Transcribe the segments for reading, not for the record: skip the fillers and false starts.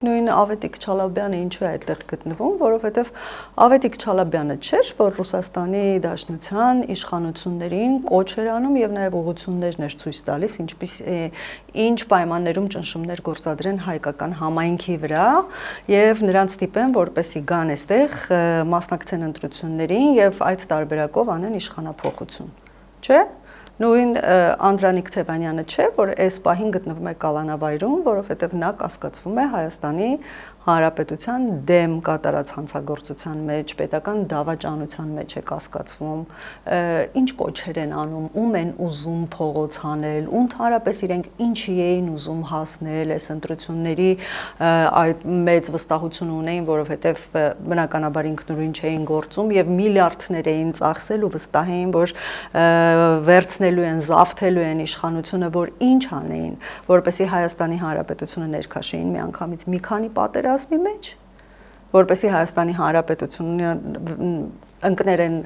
Նույն Ավետիք Չալաբյանը ինչու է այդտեղ գտնվում, որովհետև Ավետիք Չալաբյանը չէր, որ Ռուսաստանի Դաշնության իշխանություններին կոչ էր անում եւ նաեւ ուղղություններն էր ցույց տալիս, ինչ պայմաններում ճնշումներ գործադրեն հայկական համայնքի վրա եւ նրանց ստիպեն, որպեսի գան այստեղ, մասնակցեն ընտրություններին եւ այդ տարբերակով անեն իշխանափոխություն, չէ՞։ Նույն Անդրանիկ Թևանյանը չէ, որ այս պահին գտնվում է կալանավայրում, որովհետև նա կասկածվում է Հայաստանի Հանրապետության դեմ կատարած հանցագործության մեջ, պետական դավաճանության մեջ է կասկածվում, ինչ կոչեր են անում, ում են ուզում փողոց հանել, ու ընդհանրապես իրենք ինչի էին ուզում հասնել այս ընտրությունների այդ մեծ վստահություն ունեին, որովհետև բնականաբար ինքնուրույն չէին գործում եւ միլիարդներ էին ծախսել ու վստահ էին, որ վերցնելու են, զավթելու են իշխանությունը, որ ինչ անեին, որպեսզի Հայաստանի Հանրապետությունը ներքաշեին միանգամից մի քանի պատերազմի մեջ, որպեսզի Հայաստանի Հանրապետությունը ընկներեն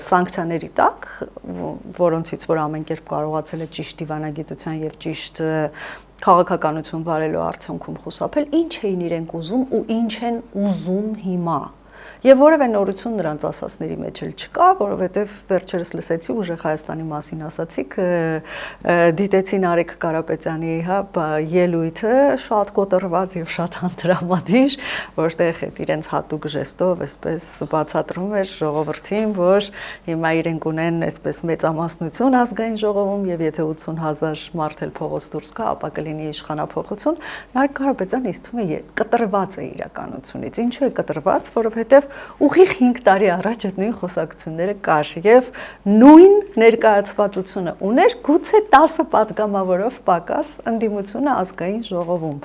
սանկցիաների տակ, որոնցից որ ամեն կերպ կարողացել է ճիշտ դիվանագիտության եւ ճիշտ քաղաքականություն վարելու արդյունքում խուսափել, ինչ էին իրենք ուզում ու ինչ են ուզում հիմա։ Եվ որևէ նորություն նրանց ասածների մեջ էլ չկա, որովհետև վերջերս լսեցի ուժեղ Հայաստանի մասին ասացիք, դիտեցին Արեգ Կարապետյանի ելույթը շատ կոտրված եւ շատ անդրամադիր, որտեղ այդ իրենց հատուկ ժեստով այսպես բացատրում էր ժողովրդին, որ հիմա իրենք ունեն այսպես մեծամասնություն ազգային ժողովում եւ եթե 80,000 մարդ էլ փողոց դուրս գա, ապա կլինի իշխանափոխություն։ Արեգ Կարապետյանը ինձ թվում է կտրված է իրականությունից։ Ինչու է կտրված, որովհետև ուղիղ 5 տարի առաջ այդ նույն խոսակցությունները կար եւ նույն ներկայացվածությունը ուներ գուցե 10 պատգամավորով պակաս ընդդիմությունը ազգային ժողովում։